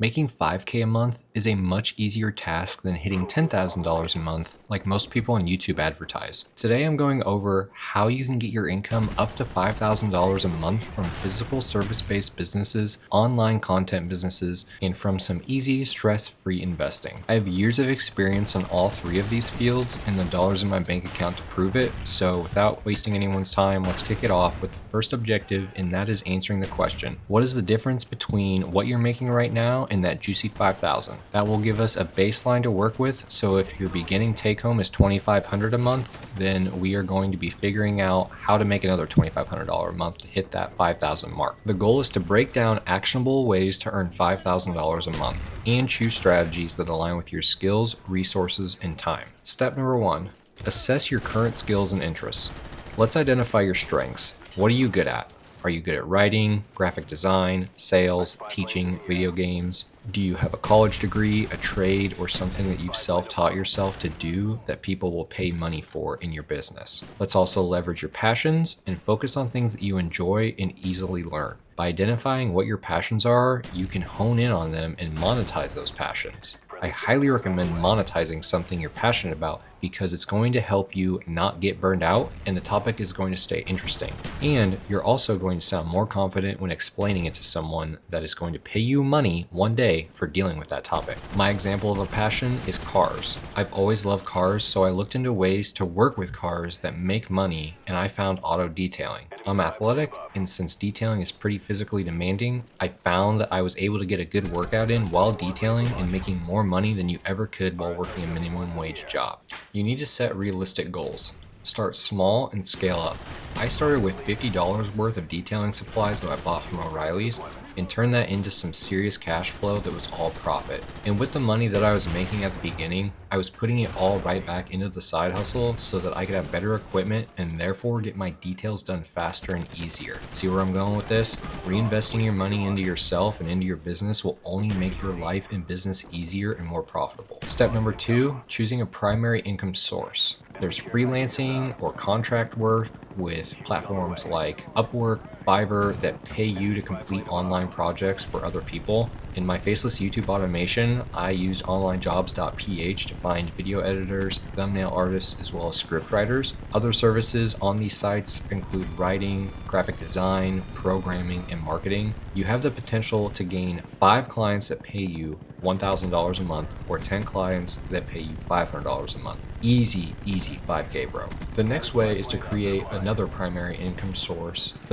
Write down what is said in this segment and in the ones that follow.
Making 5K a month is a much easier task than hitting $10,000 a month like most people on YouTube advertise. Today I'm going over how you can get your income up to $5,000 a month from physical service-based businesses, online content businesses, and from some easy, stress-free investing. I have years of experience on all three of these fields and the dollars in my bank account to prove it, so without wasting anyone's time, let's kick it off with the first objective, and that is answering the question, what is the difference between what you're making right now and that juicy 5,000? That will give us a baseline to work with. So if your beginning take home is $2,500 a month, then we are going to be figuring out how to make another $2,500 a month to hit that 5,000 mark. The goal is to break down actionable ways to earn $5,000 a month and choose strategies that align with your skills, resources, and time. Step number one, assess your current skills and interests. Let's identify your strengths. What are you good at? Are you good at writing, graphic design, sales, teaching, video games? Do you have a college degree, a trade, or something that you've self-taught yourself to do that people will pay money for in your business? Let's also leverage your passions and focus on things that you enjoy and easily learn. By identifying what your passions are, you can hone in on them and monetize those passions. I highly recommend monetizing something you're passionate about because it's going to help you not get burned out and the topic is going to stay interesting. And you're also going to sound more confident when explaining it to someone that is going to pay you money one day for dealing with that topic. My example of a passion is cars. I've always loved cars, so I looked into ways to work with cars that make money, and I found auto detailing. I'm athletic, and since detailing is pretty physically demanding, I found that I was able to get a good workout in while detailing and making more money than you ever could while working a minimum wage job. You need to set realistic goals. Start small and scale up. I started with $50 worth of detailing supplies that I bought from O'Reilly's and turned that into some serious cash flow that was all profit. And with the money that I was making at the beginning, I was putting it all right back into the side hustle so that I could have better equipment and therefore get my details done faster and easier. See where I'm going with this? Reinvesting your money into yourself and into your business will only make your life and business easier and more profitable. Step number two, choosing a primary income source. There's freelancing or contract work with platforms like Upwork, Fiverr that pay you to complete online projects for other people. In my faceless YouTube automation, I use onlinejobs.ph to find video editors, thumbnail artists, as well as script writers. Other services on these sites include writing, graphic design, programming, and marketing. You have the potential to gain 5 clients that pay you $1,000 a month or 10 clients that pay you $500 a month. Easy 5K, bro. The next way is to create another primary income source.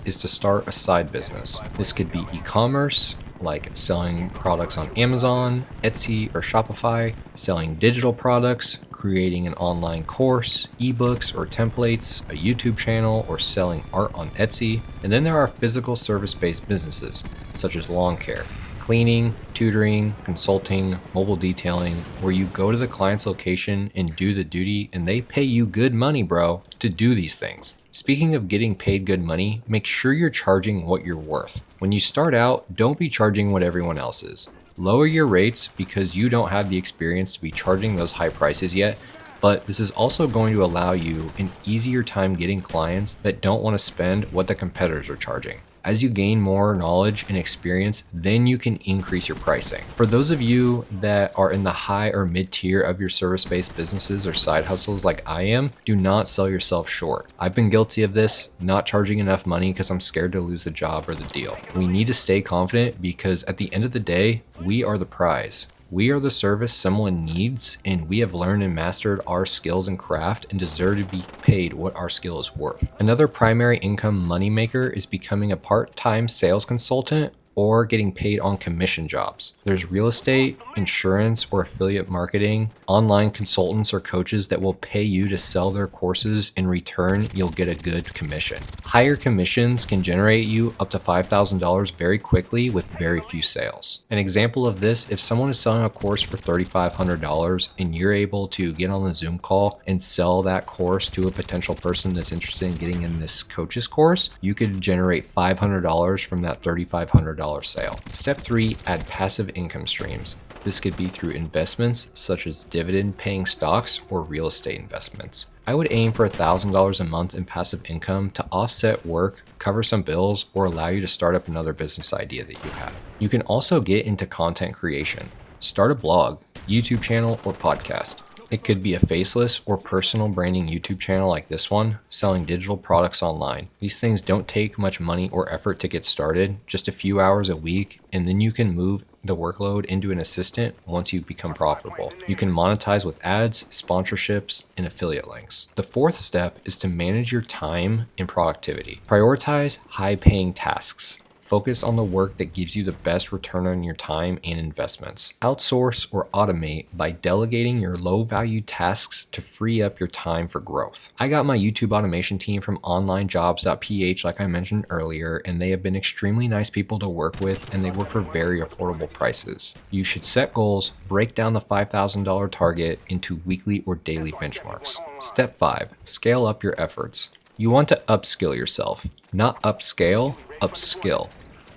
Is to start a side business. This could be e-commerce, like selling products on Amazon, Etsy, or Shopify, selling digital products, creating an online course, ebooks or templates, a YouTube channel, or selling art on Etsy. And then there are physical service-based businesses, such as lawn care, cleaning, tutoring, consulting, mobile detailing, where you go to the client's location and do the duty, and they pay you good money, bro, to do these things. Speaking of getting paid good money, make sure you're charging what you're worth. When you start out, don't be charging what everyone else is. Lower your rates because you don't have the experience to be charging those high prices yet, but this is also going to allow you an easier time getting clients that don't want to spend what the competitors are charging. As you gain more knowledge and experience, then you can increase your pricing. For those of you that are in the high or mid tier of your service-based businesses or side hustles like I am, do not sell yourself short. I've been guilty of this, not charging enough money because I'm scared to lose the job or the deal. We need to stay confident because at the end of the day, we are the prize. We are the service someone needs, and we have learned and mastered our skills and craft and deserve to be paid what our skill is worth. Another primary income moneymaker is becoming a part-time sales consultant or getting paid on commission jobs. There's real estate, insurance, or affiliate marketing, online consultants or coaches that will pay you to sell their courses. In return, you'll get a good commission. Higher commissions can generate you up to $5,000 very quickly with very few sales. An example of this, if someone is selling a course for $3,500 and you're able to get on the Zoom call and sell that course to a potential person that's interested in getting in this coach's course, you could generate $500 from that $3,500 sale. Step 3, add passive income streams. This could be through investments such as dividend paying stocks or real estate investments. I would aim for $1,000 a month in passive income to offset work, cover some bills, or allow you to start up another business idea that you have. You can also get into content creation. Start a blog, YouTube channel, or podcast. It could be a faceless or personal branding YouTube channel like this one, selling digital products online. These things don't take much money or effort to get started, just a few hours a week, and then you can move the workload into an assistant once you become profitable. You can monetize with ads, sponsorships, and affiliate links. The fourth step is to manage your time and productivity. Prioritize high-paying tasks. Focus on the work that gives you the best return on your time and investments. Outsource or automate by delegating your low-value tasks to free up your time for growth. I got my YouTube automation team from onlinejobs.ph like I mentioned earlier, and they have been extremely nice people to work with, and they work for very affordable prices. You should set goals, break down the $5,000 target into weekly or daily benchmarks. Step 5, scale up your efforts. You want to upskill yourself, not upscale, upskill.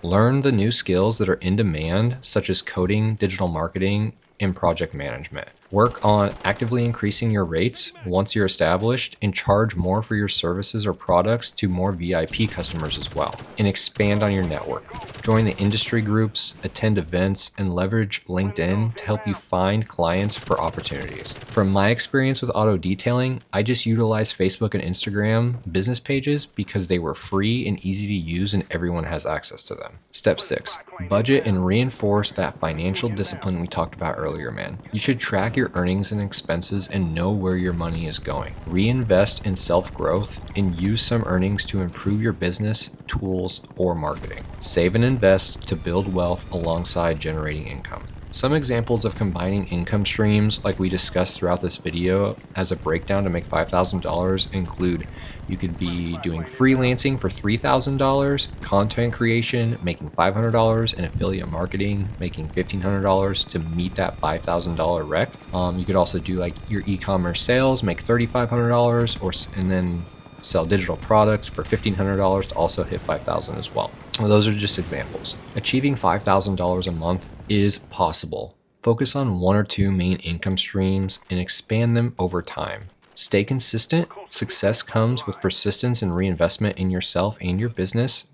Learn the new skills that are in demand, such as coding, digital marketing, and project management. Work on actively increasing your rates once you're established and charge more for your services or products to more VIP customers as well. And expand on your network. Join the industry groups, attend events, and leverage LinkedIn to help you find clients for opportunities. From my experience with auto detailing, I just utilized Facebook and Instagram business pages because they were free and easy to use and everyone has access to them. Step 6, budget and reinforce that financial discipline we talked about earlier, man. You should track your earnings and expenses and know where your money is going. Reinvest in self-growth and use some earnings to improve your business, tools, or marketing. Save and invest to build wealth alongside generating income. Some examples of combining income streams like we discussed throughout this video as a breakdown to make $5,000 include you could be doing freelancing for $3,000, content creation making $500, and affiliate marketing making $1,500 to meet that $5,000 rec. You could also do like your e-commerce sales, make $3,500, and then sell digital products for $1,500 to also hit $5,000 as well. Well, those are just examples. Achieving $5,000 a month is possible. Focus on one or two main income streams and expand them over time. Stay consistent. Success comes with persistence and reinvestment in yourself and your business.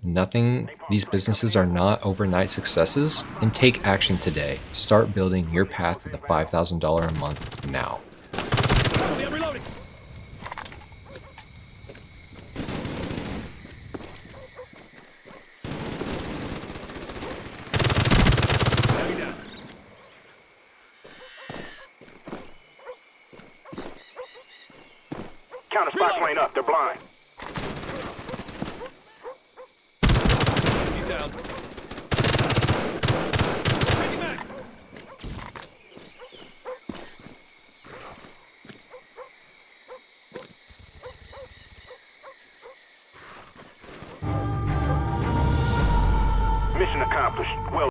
These businesses are not overnight successes. And take action today. Start building your path to the $5,000 a month now. Counter spy plane up. They're blind. He's down. Changing back. Mission accomplished. Well